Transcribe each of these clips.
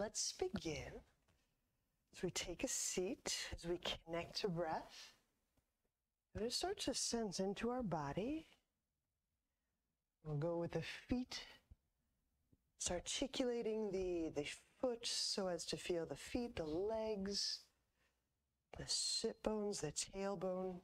let's begin. As we take a seat, as we connect to breath, and it starts to sense into our body. We'll go with the feet. It's articulating the foot so as to feel the feet, the legs, the sit bones, the tailbone.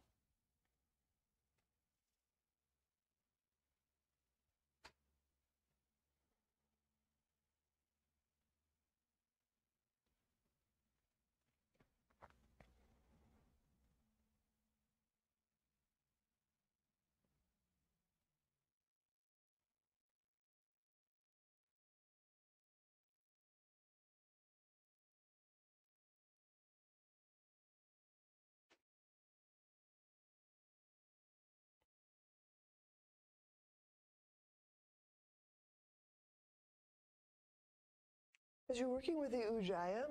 As you're working with the Ujjayi,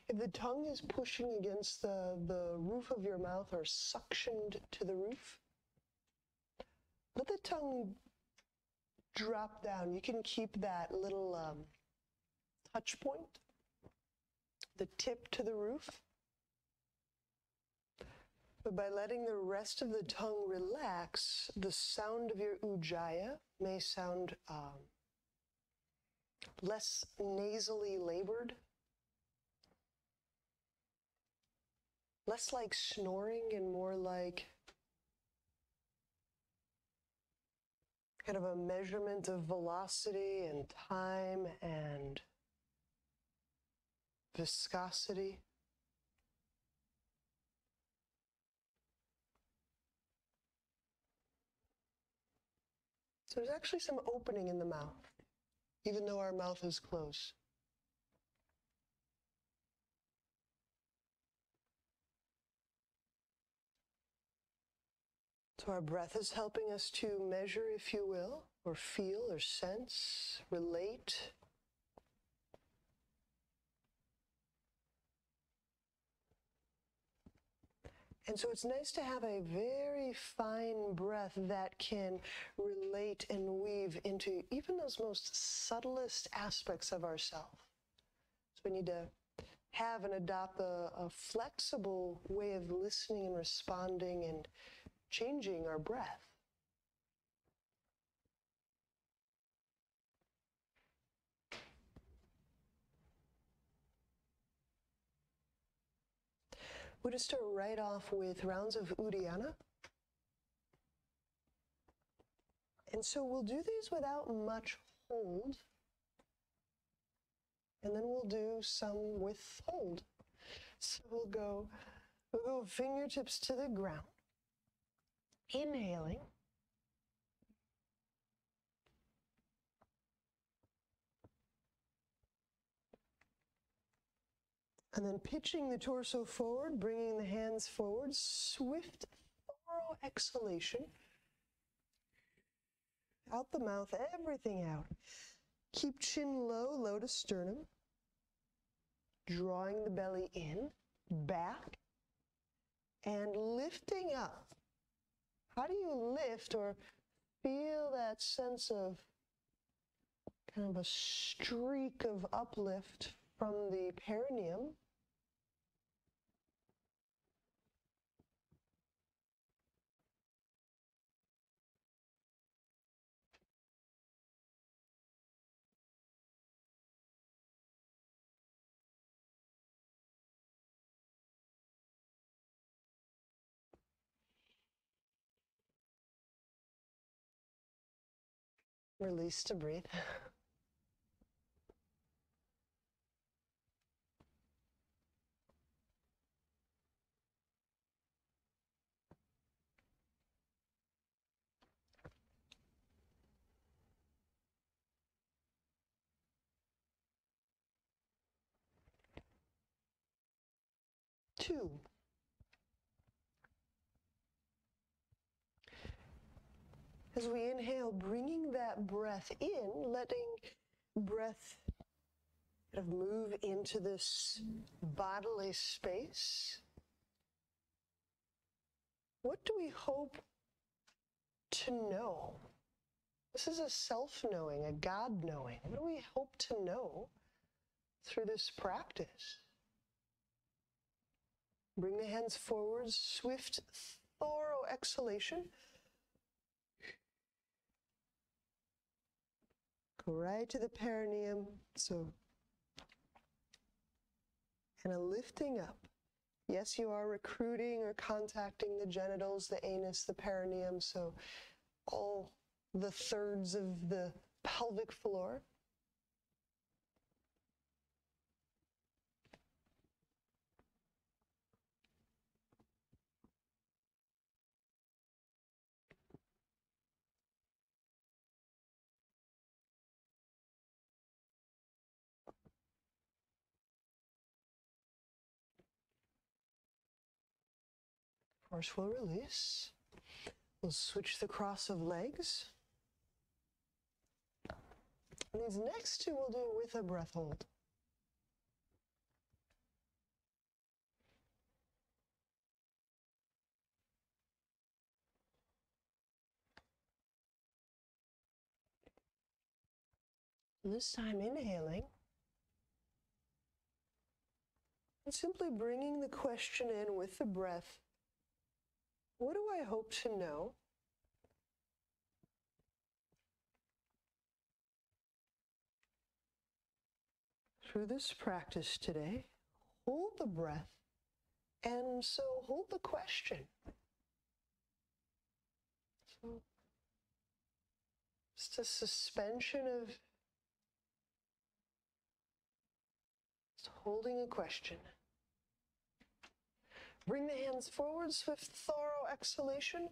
if the tongue is pushing against the roof of your mouth or suctioned to the roof, let the tongue drop down. You can keep that little touch point, the tip to the roof. But by letting the rest of the tongue relax, the sound of your Ujjayi may sound less nasally labored, less like snoring and more like kind of a measurement of velocity and time and viscosity. So there's actually some opening in the mouth, even though our mouth is closed. So our breath is helping us to measure, if you will, or feel or sense, relate. And so it's nice to have a very fine breath that can relate and weave into even those most subtlest aspects of ourselves. So we need to have and adopt a flexible way of listening and responding and changing our breath. We'll just start right off with rounds of Uddiyana. And so we'll do these without much hold. And then we'll do some with hold. So we'll go fingertips to the ground. Inhaling. And then pitching the torso forward, bringing the hands forward, swift, thorough exhalation. Out the mouth, everything out. Keep chin low, low to sternum. Drawing the belly in, back, and lifting up. How do you lift or feel that sense of kind of a streak of uplift from the perineum? Release to breathe. Two. As we inhale, bringing that breath in, letting breath kind of move into this bodily space. What do we hope to know This is a self-knowing, a God-knowing. What do we hope to know through this practice? Bring the hands forward, swift, thorough exhalation. Go right to the perineum, and a lifting up. Yes, you are recruiting or contacting the genitals, the anus, the perineum, so all the thirds of the pelvic floor. Force will release. We'll switch the cross of legs. And these next two we'll do with a breath hold. This time inhaling. And simply bringing the question in with the breath. What do I hope to know? Through this practice today, hold the breath, and so hold the question. So, just a suspension of just holding a question. Bring the hands forward, swift, thorough exhalation.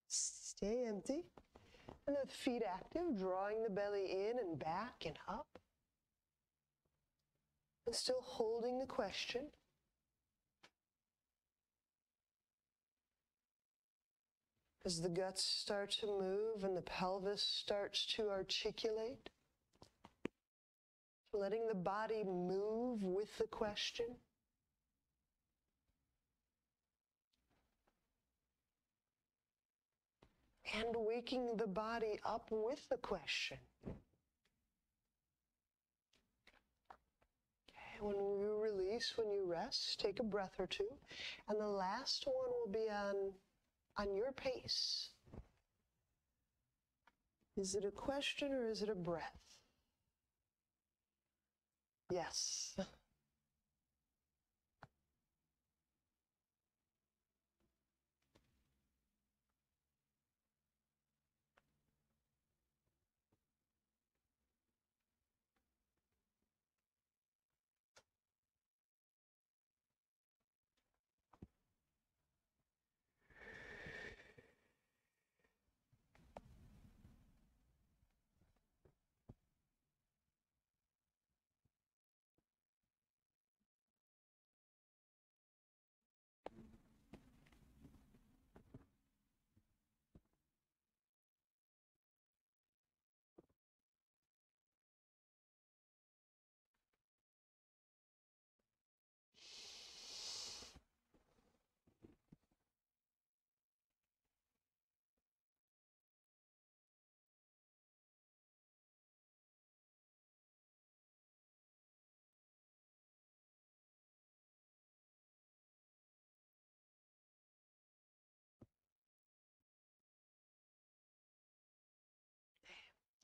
Stay empty. And the feet active, drawing the belly in and back and up. And still holding the question. As the guts start to move and the pelvis starts to articulate. Letting the body move with the question. And waking the body up with the question. Okay, when you release, when you rest, take a breath or two. And the last one will be on your pace. Is it a question or is it a breath? Yes.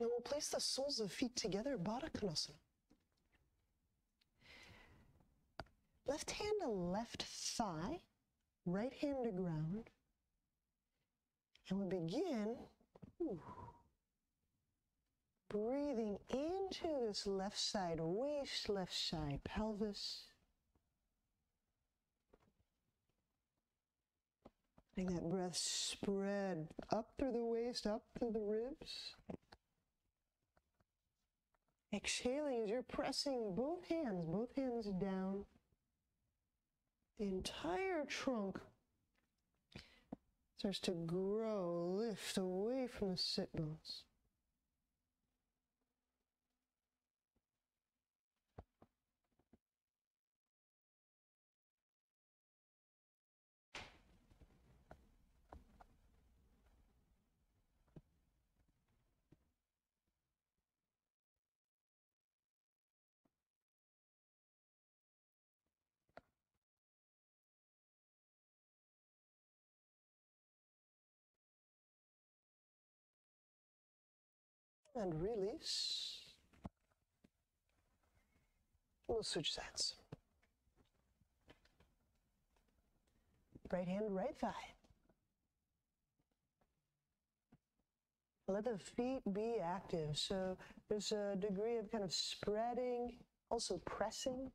And we'll place the soles of feet together, Baddha Konasana. Left hand to left thigh, right hand to ground. And we begin breathing into this left side waist, left side pelvis. Letting that breath spread up through the waist, up through the ribs. Exhaling as you're pressing both hands down. The entire trunk starts to grow, lift away from the sit bones. and release. We'll switch sides. Right hand, right thigh. Let the feet be active. So there's a degree of kind of spreading, also pressing.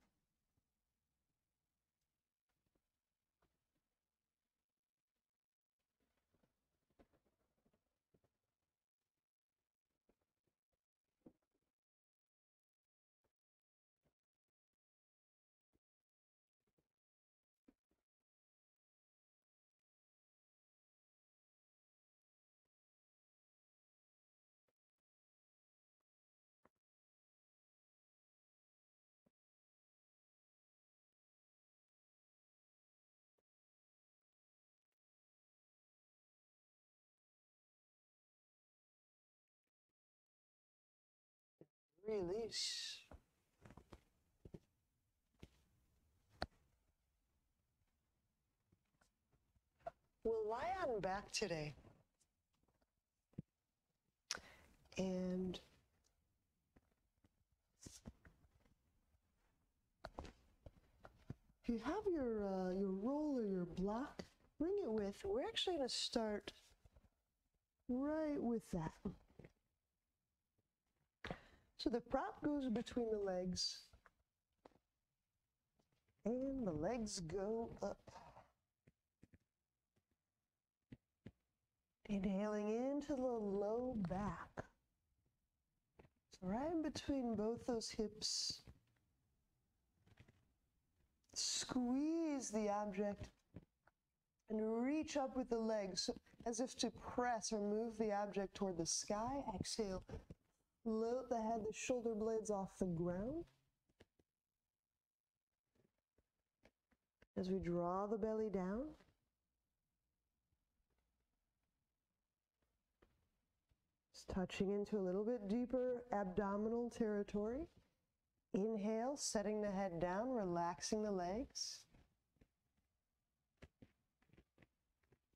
Release. We'll lie on back today. And if you have your roll or your block, bring it with. We're actually going to start right with that. So the prop goes between the legs, and the legs go up. Inhaling into the low back. So right in between both those hips. Squeeze the object and reach up with the legs as if to press or move the object toward the sky. Exhale. Float the head, the shoulder blades off the ground. As we draw the belly down. Just touching into a little bit deeper abdominal territory. Inhale, setting the head down, relaxing the legs.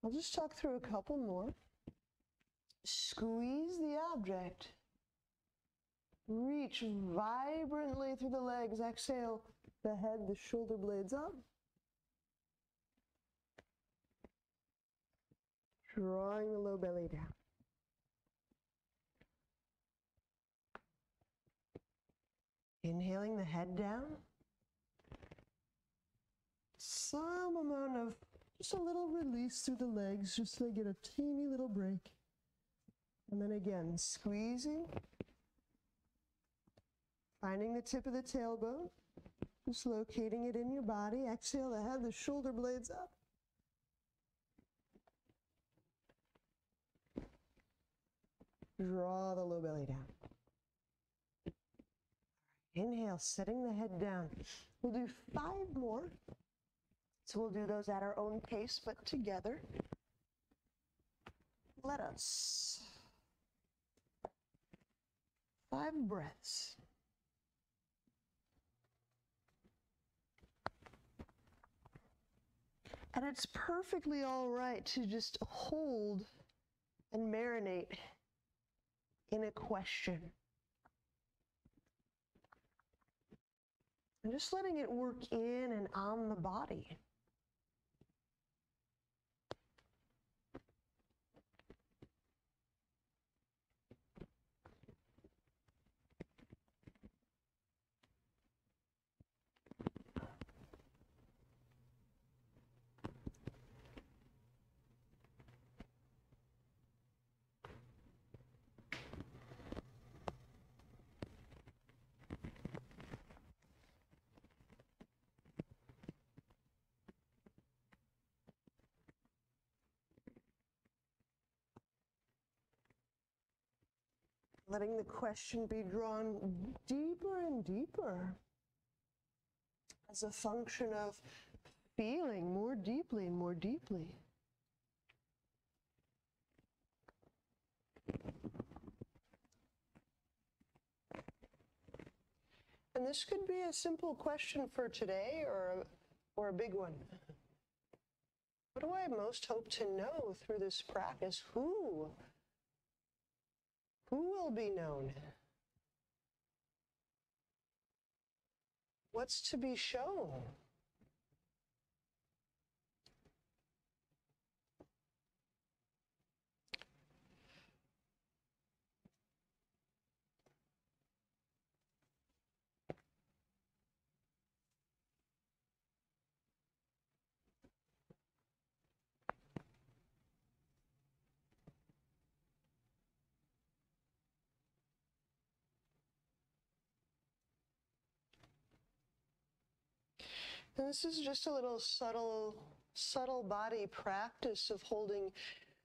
I'll just talk through a couple more. Squeeze the object. Reach vibrantly through the legs. Exhale, the head, the shoulder blades up. Drawing the low belly down. Inhaling the head down. Some amount of, just a little release through the legs, just to get a teeny little break. And then again, squeezing. Finding the tip of the tailbone, just locating it in your body. Exhale the head, the shoulder blades up. Draw the low belly down. Inhale, setting the head down. We'll do 5 more. So we'll do those at our own pace, but together. Let us. 5 breaths. And it's perfectly all right to just hold and marinate in a question. And just letting it work in and on the body. Letting the question be drawn deeper and deeper as a function of feeling more deeply and more deeply. And this could be a simple question for today or a big one. What do I most hope to know through this practice? Who Who will be known? What's to be shown? And this is just a little subtle body practice of holding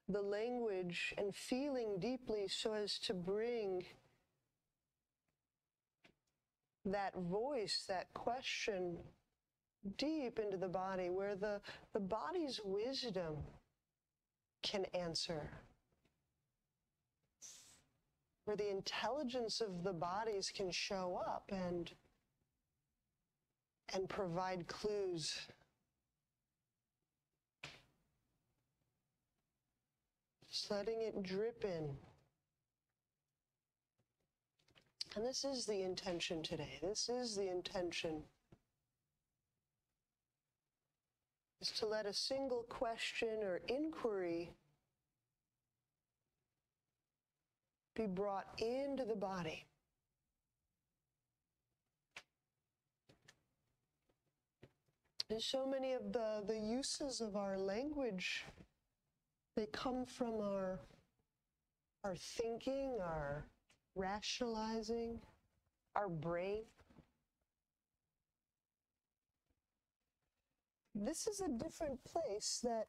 the language and feeling deeply so as to bring that voice, that question deep into the body, where the body's wisdom can answer, where the intelligence of the bodies can show up and provide clues. Just letting it drip in. And this is the intention today. This is the intention. Is to let a single question or inquiry be brought into the body. And so many of the uses of our language, they come from our thinking, our rationalizing, our brain. This is a different place that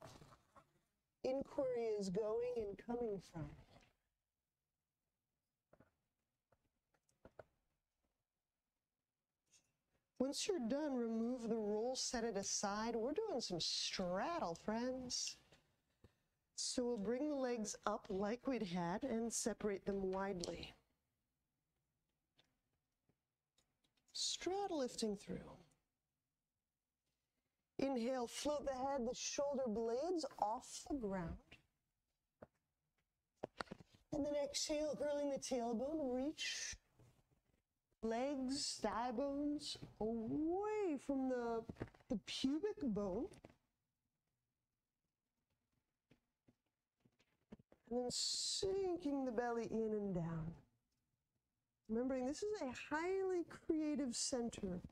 inquiry is going and coming from. Once you're done, remove the roll, set it aside. We're doing some straddle, friends. So we'll bring the legs up like we'd had and separate them widely. Straddle lifting through. Inhale, float the head, the shoulder blades off the ground. And then exhale, curling the tailbone, reach legs, thigh bones away from the pubic bone. And then sinking the belly in and down. Remembering this is a highly creative center.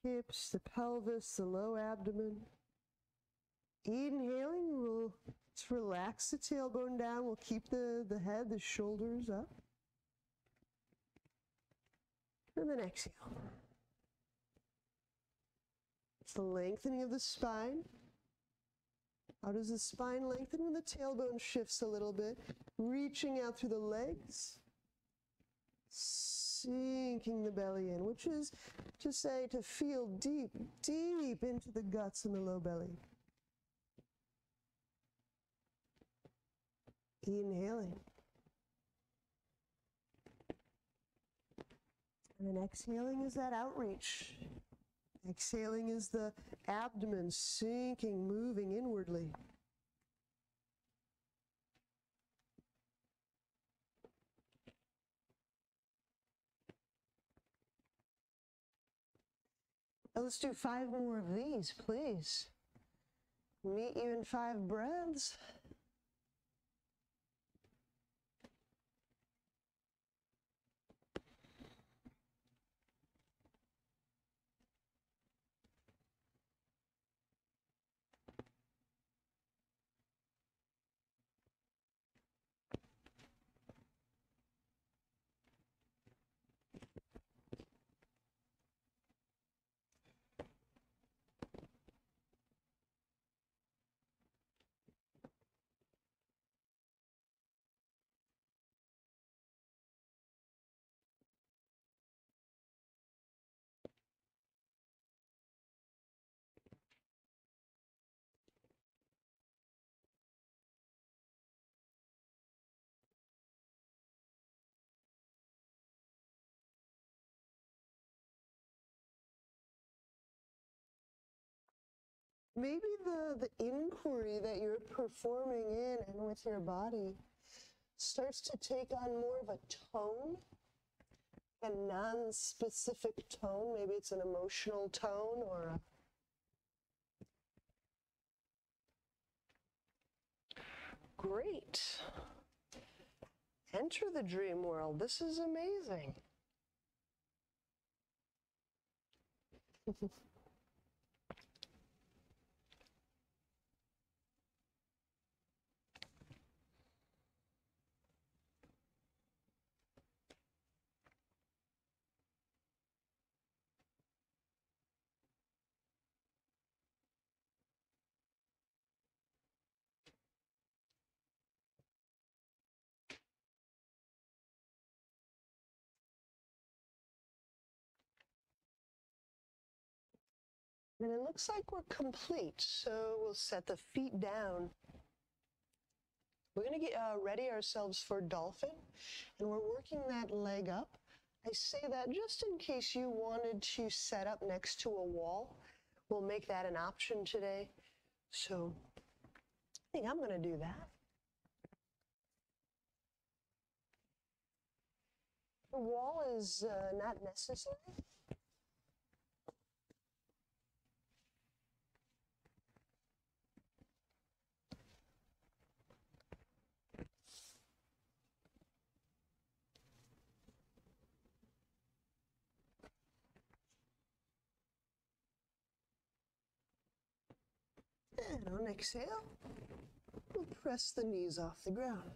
Hips, the pelvis, the low abdomen. Inhaling, we'll just relax the tailbone down. We'll keep the head, the shoulders up. And then exhale. It's the lengthening of the spine. How does the spine lengthen? When the tailbone shifts a little bit, reaching out through the legs, sinking the belly in, which is to say to feel deep, deep into the guts and the low belly. Inhaling. And then exhaling is that outreach. Exhaling is the abdomen sinking, moving inwardly. Now let's do 5 more of these, please. Meet you in 5 breaths. Maybe the inquiry that you're performing in and with your body starts to take on more of a tone, a non-specific tone. Maybe it's an emotional tone or a great. Enter the dream world. This is amazing. And it looks like we're complete, so we'll set the feet down. We're going to get ready ourselves for dolphin, and we're working that leg up. I say that just in case you wanted to set up next to a wall. We'll make that an option today. So I think I'm going to do that. The wall is not necessary. And on exhale, we'll press the knees off the ground.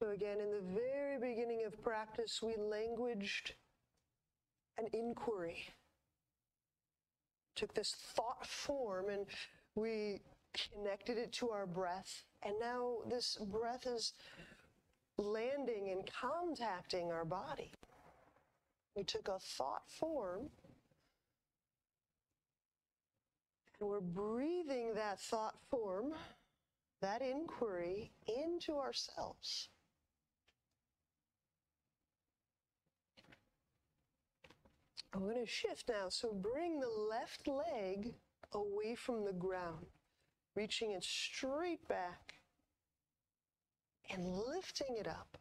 So again, in the very beginning of practice, we languaged an inquiry. Took this thought form and we connected it to our breath. And now this breath is landing and contacting our body. We took a thought form and we're breathing that thought form, that inquiry, into ourselves. I'm going to shift now. So bring the left leg away from the ground, reaching it straight back and lifting it up.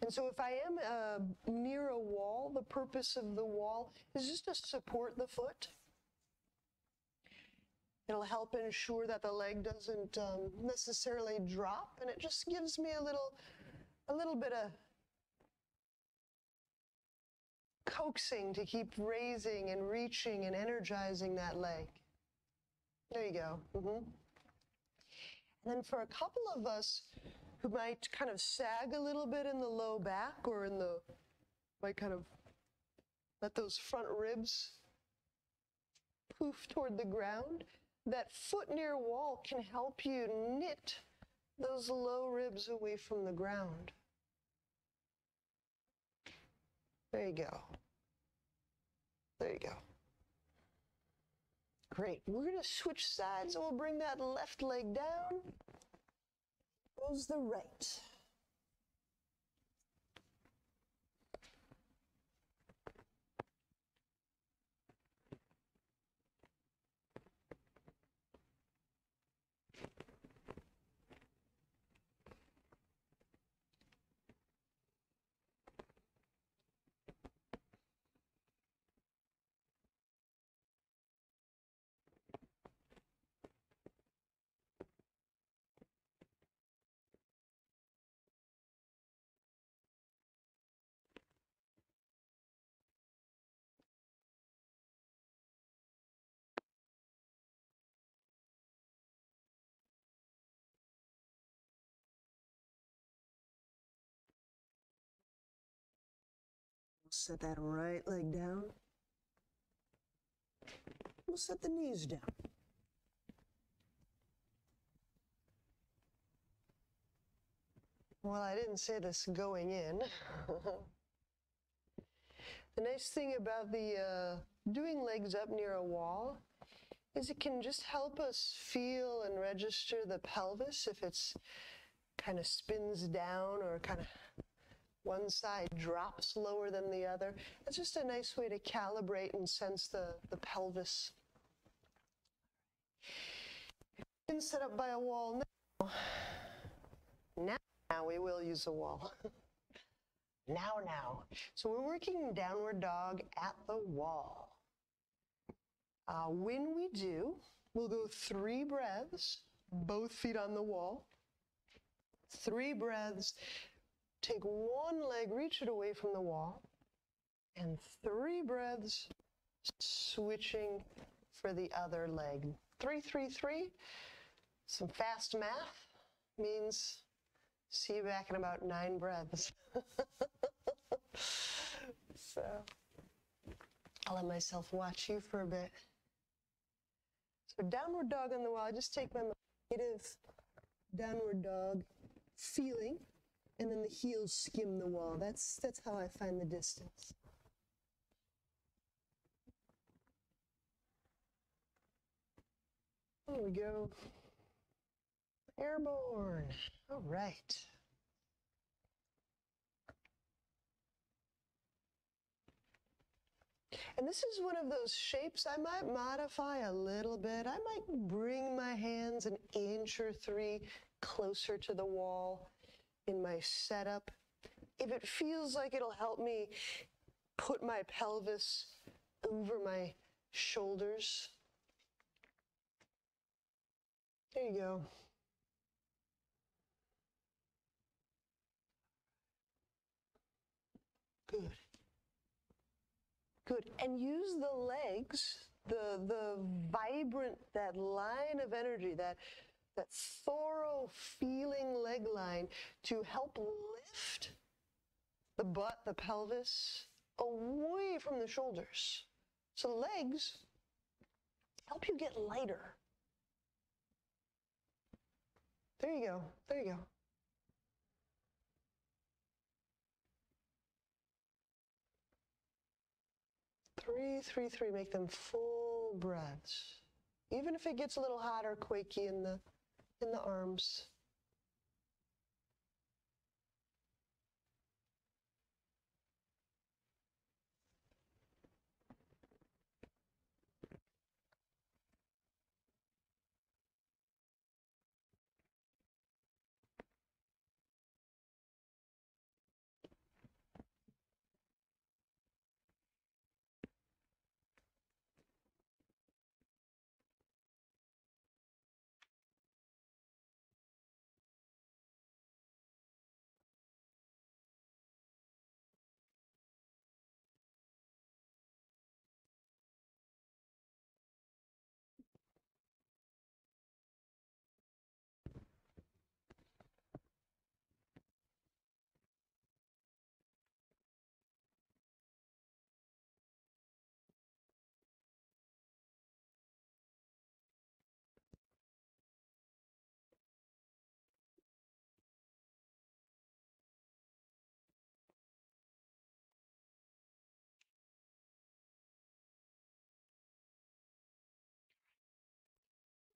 And so if I am near a wall, the purpose of the wall is just to support the foot. It'll help ensure that the leg doesn't necessarily drop, and it just gives me a little bit of coaxing to keep raising and reaching and energizing that leg. There you go. And then for a couple of us who might kind of sag a little bit in the low back or might kind of let those front ribs poof toward the ground, that foot near wall can help you knit those low ribs away from the ground. There you go. There you go. Great. We're going to switch sides and we'll bring that left leg down. Goes the right. Set that right leg down. We'll set the knees down. Well, I didn't say this going in. The nice thing about the doing legs up near a wall is it can just help us feel and register the pelvis if it's kind of spins down or kind of one side drops lower than the other. It's just a nice way to calibrate and sense the pelvis. Been set up by a wall now. Now we will use a wall. Now. So we're working downward dog at the wall. When we do, we'll go 3 breaths, both feet on the wall. 3 breaths, take one leg, reach it away from the wall, and 3 breaths, switching for the other leg. 3, 3, 3. Some fast math means see you back in about 9 breaths. So I'll let myself watch you for a bit. So downward dog on the wall, I just take my native downward dog feeling, and then the heels skim the wall. That's how I find the distance. There we go. Airborne. All right. And this is one of those shapes I might modify a little bit. I might bring my hands an inch or 3 closer to the wall in my setup. If it feels like it'll help me put my pelvis over my shoulders. There you go. Good. Good. And use the legs, the vibrant, that line of energy, that thorough feeling leg line to help lift the butt, the pelvis, away from the shoulders. So legs help you get lighter. There you go. There you go. 3, 3, 3. Make them full breaths. Even if it gets a little hot or quaky in the arms.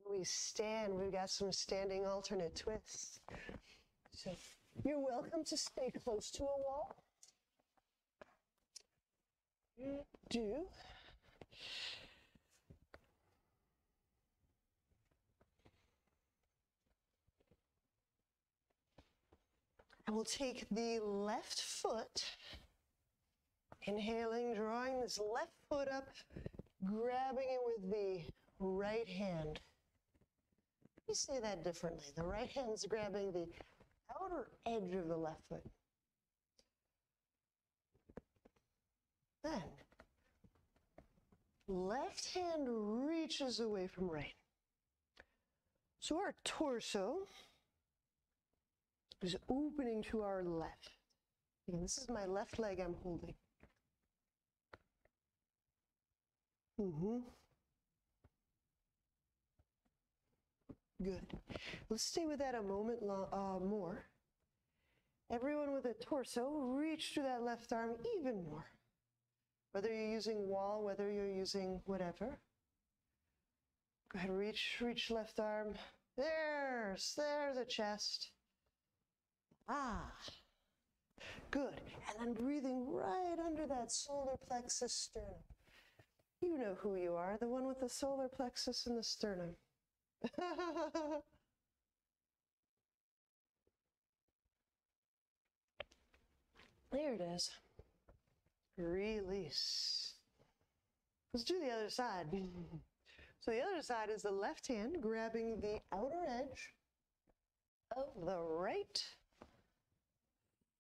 We stand, we've got some standing alternate twists. So you're welcome to stay close to a wall. You do. And we'll take the left foot, inhaling, drawing this left foot up, grabbing it with the right hand. Let me say that differently. The right hand's grabbing the outer edge of the left foot. Then, left hand reaches away from right. So our torso is opening to our left. Again, this is my left leg I'm holding. Mm-hmm. Good. Let's stay with that a moment more. Everyone with a torso, reach through that left arm even more. Whether you're using wall, whether you're using whatever. Go ahead, reach left arm. There's the chest. Ah, good. And then breathing right under that solar plexus sternum. You know who you are, the one with the solar plexus and the sternum. There it is. Release. Let's do the other side. So the other side is the left hand grabbing the outer edge of the right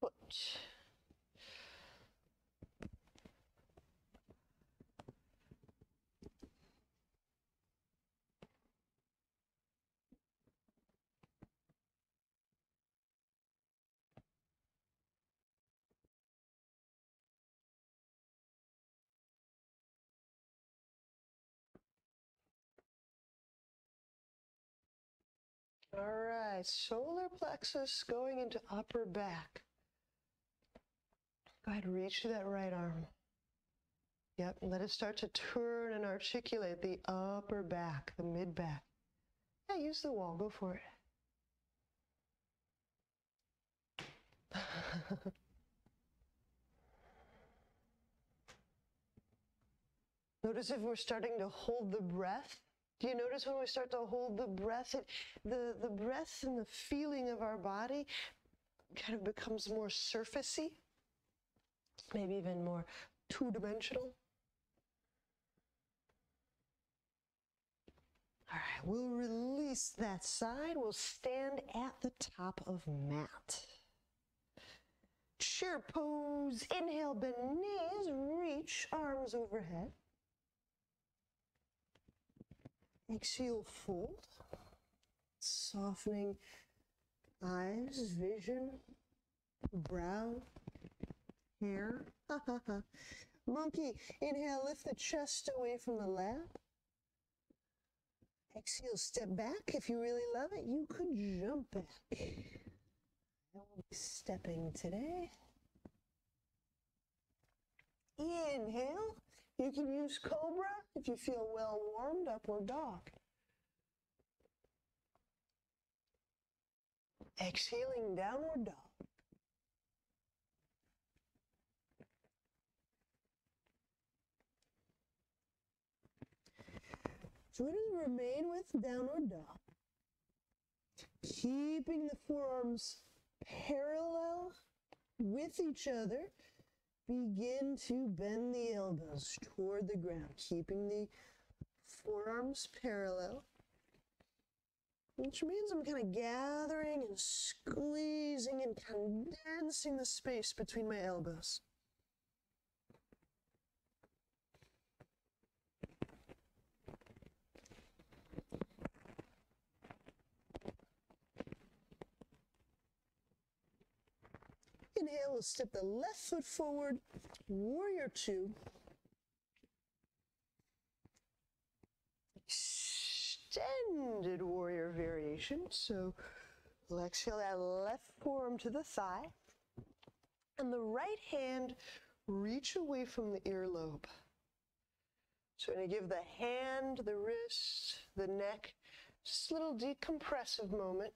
foot. All right, solar plexus going into upper back. Go ahead, reach to that right arm. Yep, let it start to turn and articulate the upper back, the mid back. Yeah, use the wall, go for it. Notice if we're starting to hold the breath. Do you notice when we start to hold the breath, the breath and the feeling of our body kind of becomes more surfacey, maybe even more two-dimensional? All right, we'll release that side. We'll stand at the top of mat. Chair pose. Inhale, bend knees, reach arms overhead. Exhale, fold. Softening eyes, vision, brow, hair. Monkey. Inhale, lift the chest away from the lap. Exhale, step back. If you really love it, you could jump back. I will be stepping today. Inhale. You can use cobra if you feel well warmed up, or dog. Exhaling, downward dog. So we're going to remain with downward dog, keeping the forearms parallel with each other. Begin to bend the elbows toward the ground, keeping the forearms parallel, which means I'm kind of gathering and squeezing and condensing the space between my elbows. Inhale, we'll step the left foot forward, warrior two. Extended warrior variation. So we'll exhale that left forearm to the thigh. And the right hand reach away from the earlobe. So we're going to give the hand, the wrist, the neck, just a little decompressive moment.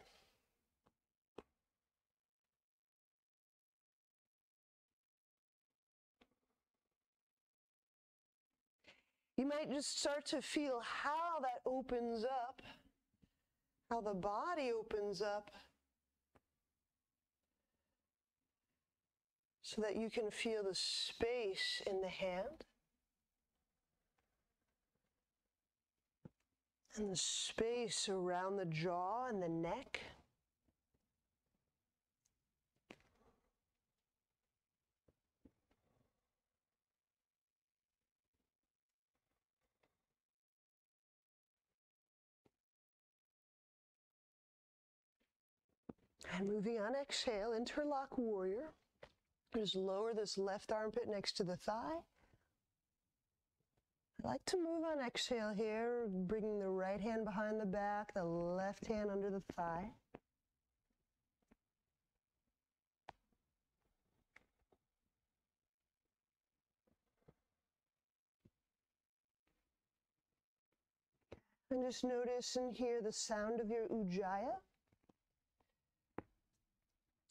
You might just start to feel how that opens up, how the body opens up, so that you can feel the space in the hand and the space around the jaw and the neck. And moving on, exhale, interlock warrior. Just lower this left armpit next to the thigh. I like to move on exhale here, bringing the right hand behind the back, the left hand under the thigh. And just notice and hear the sound of your ujjayi.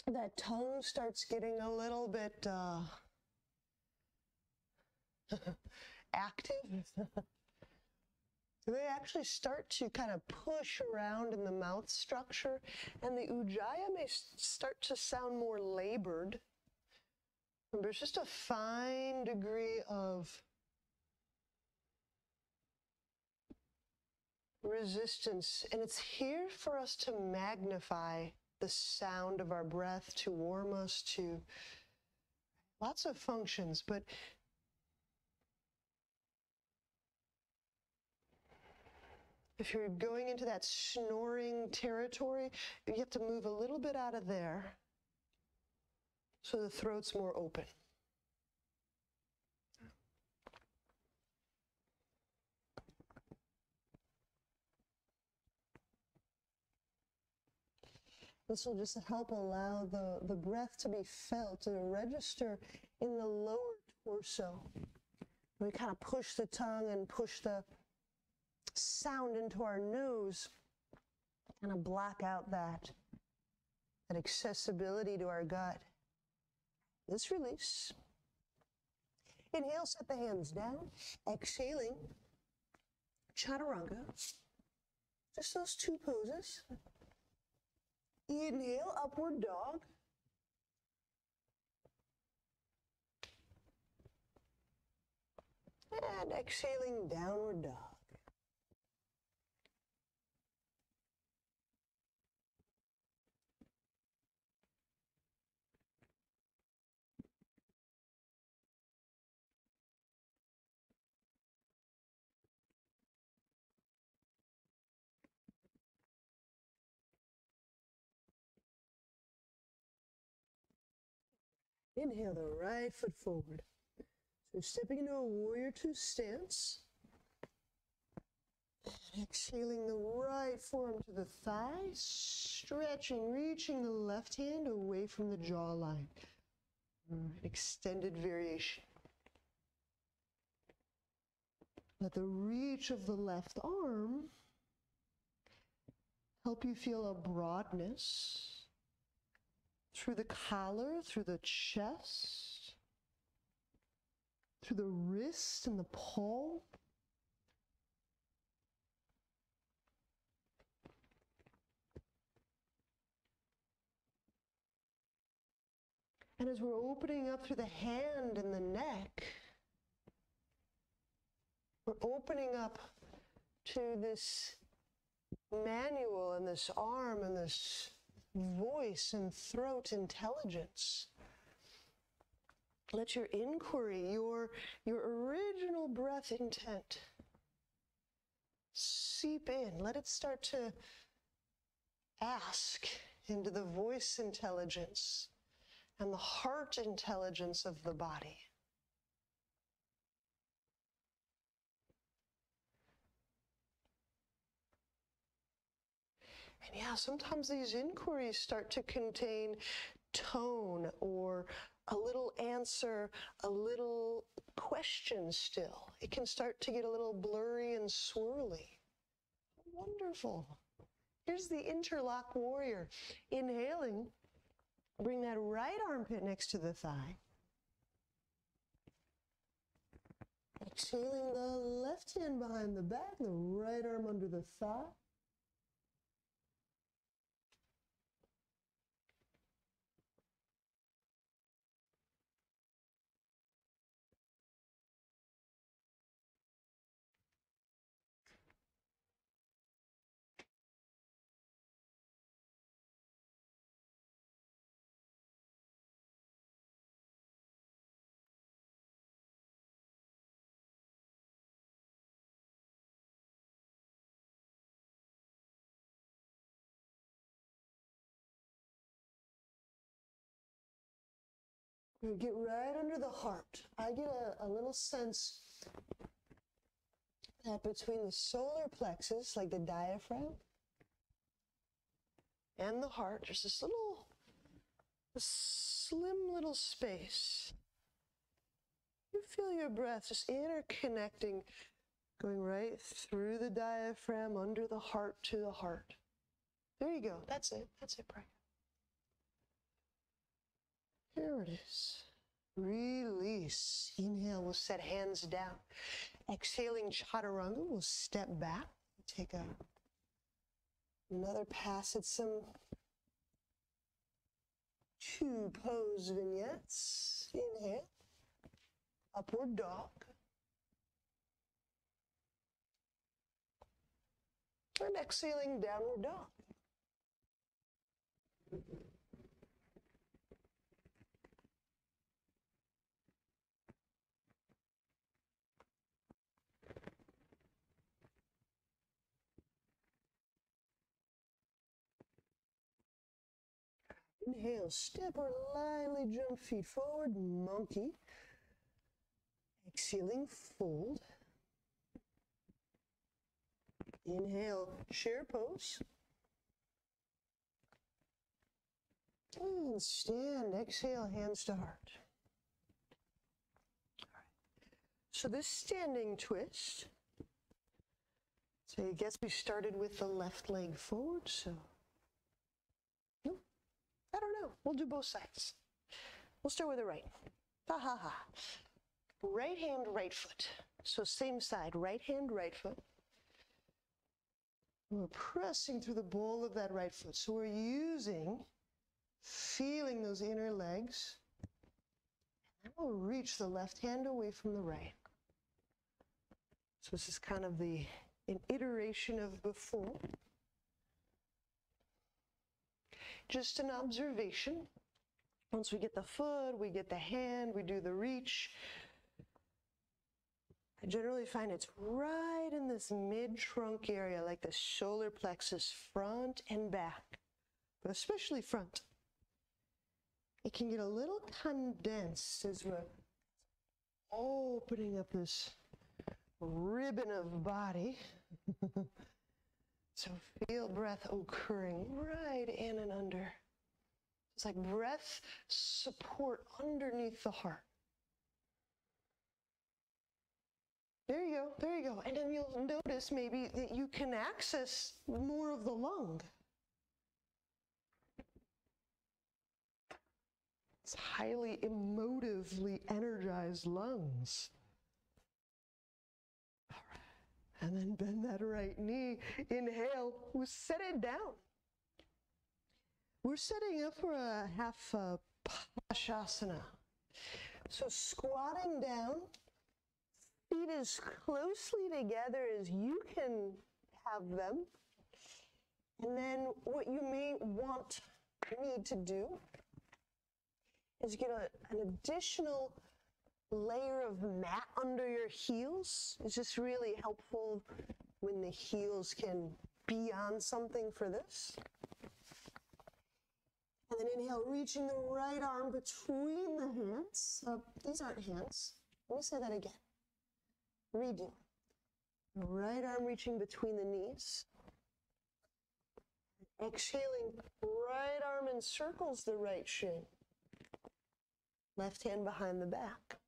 That tongue starts getting a little bit active. They actually start to kind of push around in the mouth structure, and the ujjayi may start to sound more labored. There's just a fine degree of resistance, and it's here for us to magnify the sound of our breath, to warm us to lots of functions. But if you're going into that snoring territory, you have to move a little bit out of there so the throat's more open. This will just help allow the breath to be felt, to register in the lower torso. We kind of push the tongue and push the sound into our nose, kind of block out that accessibility to our gut. This release. Inhale, set the hands down. Exhaling, chaturanga. Just those two poses. Inhale, upward dog. And exhaling, downward dog. Inhale the right foot forward. So stepping into a warrior two stance. And exhaling the right forearm to the thigh, stretching, reaching the left hand away from the jawline. Extended variation. Let the reach of the left arm help you feel a broadness through the collar, through the chest, through the wrist and the palm. And as we're opening up through the hand and the neck, we're opening up to this manual and this arm and this voice and throat intelligence. Let your inquiry, your original breath intent seep in. Let it start to ask into the voice intelligence and the heart intelligence of the body. And yeah, sometimes these inquiries start to contain tone or a little answer, a little question still. It can start to get a little blurry and swirly. Wonderful. Here's the interlock warrior. Inhaling, bring that right armpit next to the thigh. Exhaling the left hand behind the back, the right arm under the thigh. Get right under the heart. I get a little sense that between the solar plexus, like the diaphragm, and the heart, there's this slim little space. You feel your breath just interconnecting, going right through the diaphragm, under the heart to the heart. There you go. That's it. That's it, Brian. Here it is. Release. Inhale, we'll set hands down. Exhaling, chaturanga, we'll step back. Take another pass at some 2 pose vignettes. Inhale. Upward dog. And exhaling, downward dog. Inhale, step or lightly jump feet forward, monkey. Exhaling, fold. Inhale, chair pose. And stand, exhale, hands to heart. All right. So this standing twist, so I guess we started with the left leg forward, so no, I don't know. We'll do both sides. We'll start with the right. Ha ha ha. Right hand, right foot. So same side, right hand, right foot. We're pressing through the ball of that right foot. So we're feeling those inner legs. And we'll reach the left hand away from the right. So this is kind of an iteration of before. Just an observation. Once we get the foot, we get the hand, we do the reach. I generally find it's right in this mid-trunk area, like the solar plexus, front and back, but especially front. It can get a little condensed as we're opening up this ribbon of body. So feel breath occurring right in and under. It's like breath support underneath the heart. There you go, there you go. And then you'll notice maybe that you can access more of the lung. It's highly emotively energized lungs. All right. And then bend that right knee. Inhale, we'll set it down. We're setting up for a half Pasasana. So squatting down. Feet as closely together as you can have them. And then what you may need to do is get an additional layer of mat under your heels. It's just really helpful when the heels can be on something for this. And then inhale, reaching the right arm between the hands. These aren't hands. Let me say that again. Redo. Right arm reaching between the knees. Exhaling, right arm encircles the right shin. Left hand behind the back.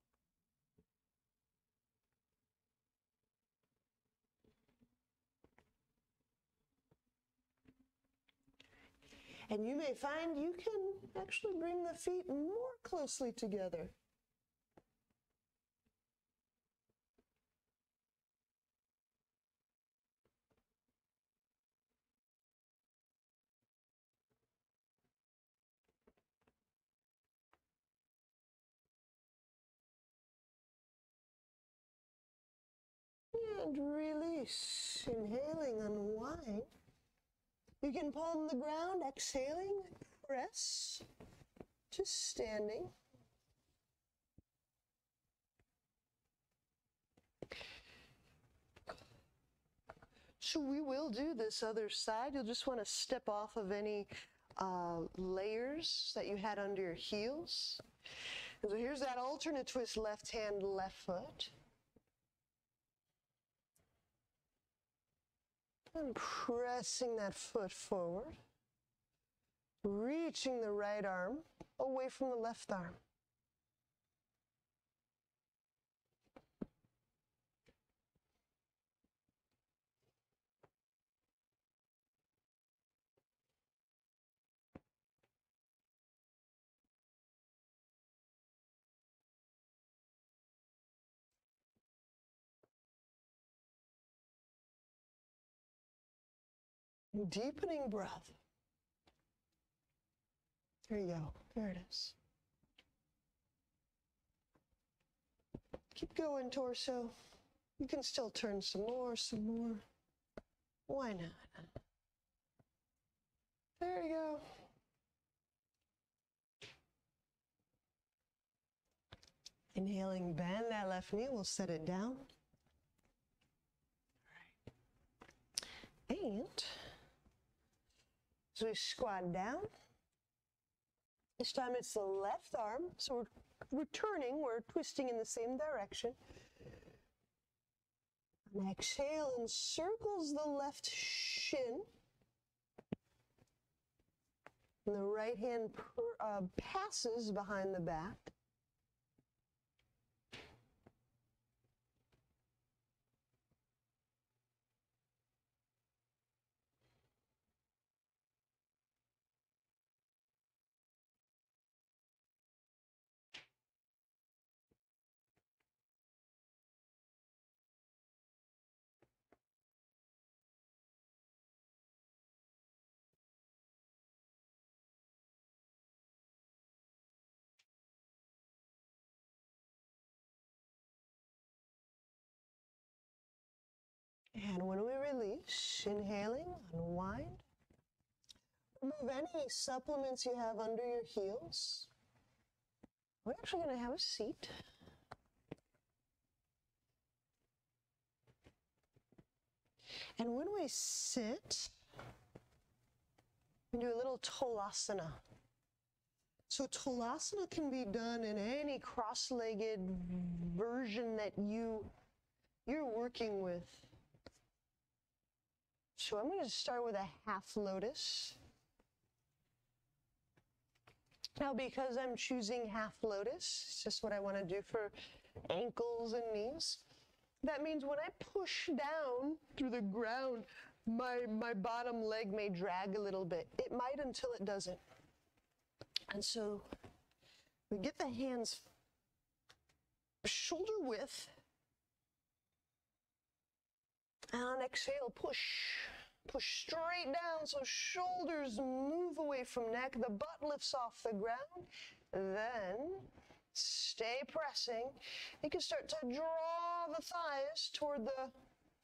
And you may find you can actually bring the feet more closely together. And release. Inhaling, unwind. You can palm the ground, exhaling, press, just standing. So we will do this other side. You'll just want to step off of any layers that you had under your heels. And so here's that alternate twist, left hand, left foot. And pressing that foot forward. Reaching the right arm away from the left arm. Deepening breath. There you go. There it is. Keep going, torso. You can still turn some more, some more. Why not? There you go. Inhaling, bend that left knee. We'll set it down. All right. And as we squat down, this time it's the left arm. So we're turning, we're twisting in the same direction. And exhale, encircles the left shin. And the right hand passes behind the back. And when we release, inhaling, unwind. Remove any supplements you have under your heels. We're actually going to have a seat. And when we sit, we do a little tolasana. So tolasana can be done in any cross-legged version that you're working with. So I'm going to start with a half lotus. Now, because I'm choosing half lotus, it's just what I want to do for ankles and knees. That means when I push down through the ground, my bottom leg may drag a little bit. It might until it doesn't. And so we get the hands shoulder width. And on exhale, push. Push straight down so shoulders move away from neck. The butt lifts off the ground. Then stay pressing. You can start to draw the thighs toward the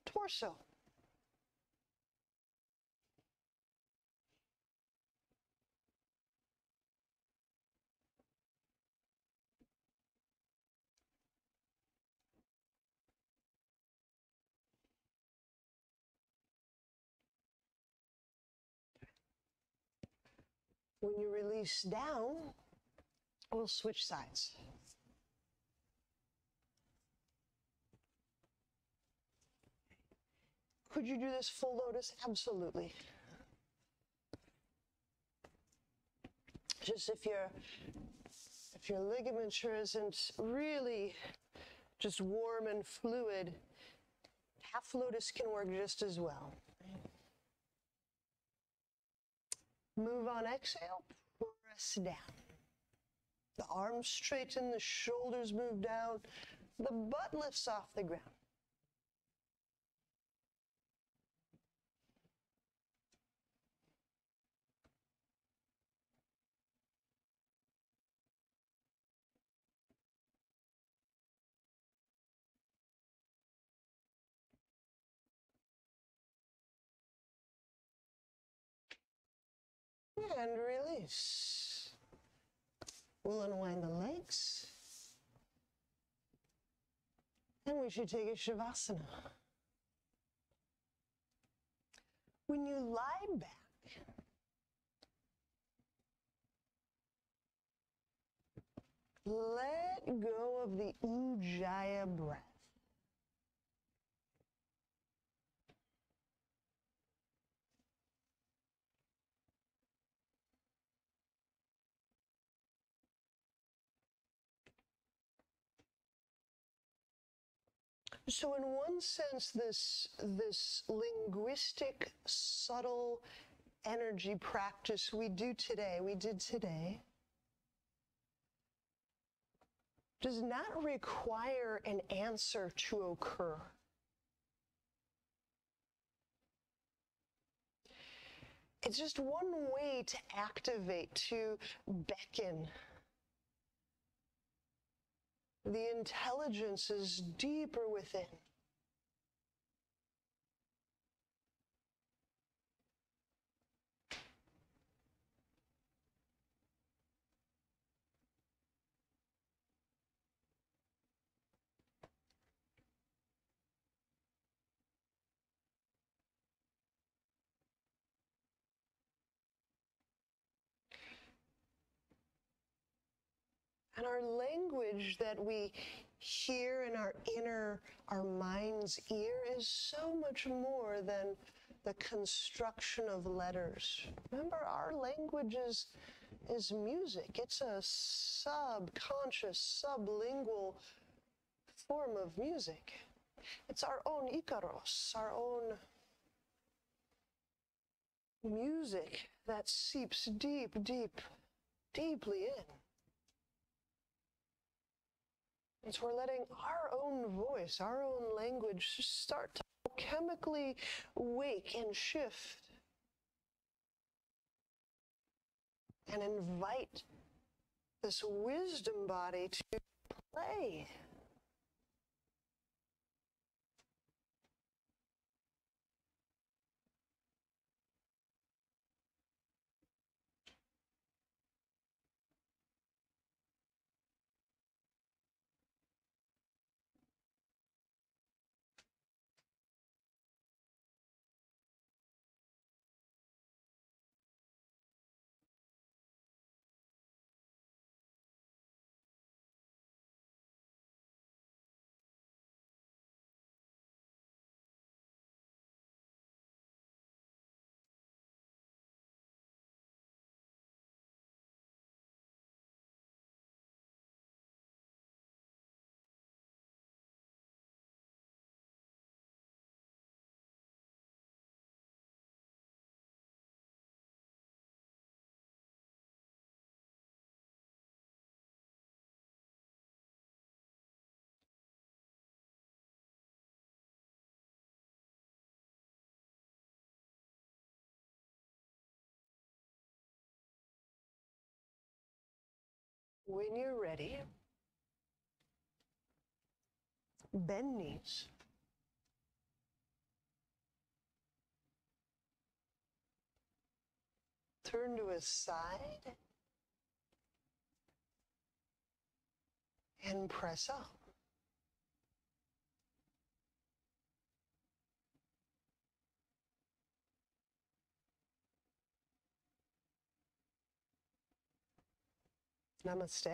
torso. When you release down, we'll switch sides. Could you do this full lotus? Absolutely. Just if your ligature isn't really just warm and fluid, half lotus can work just as well. Move on exhale, press down. The arms straighten, the shoulders move down, the butt lifts off the ground. And release. We'll unwind the legs. And we should take a Shavasana. When you lie back, let go of the Ujjayi breath. So in one sense, this linguistic, subtle energy practice we did today, does not require an answer to occur. It's just one way to activate, to beckon. The intelligence is deeper within. And our language that we hear in our mind's ear is so much more than the construction of letters. Remember, our language is music. It's a subconscious, sublingual form of music. It's our own Icaros, our own music that seeps deeply in. And so we're letting our own voice, our own language start to chemically wake and shift and invite this wisdom body to play. When you're ready, bend knees. Turn to a side and press up. Namaste.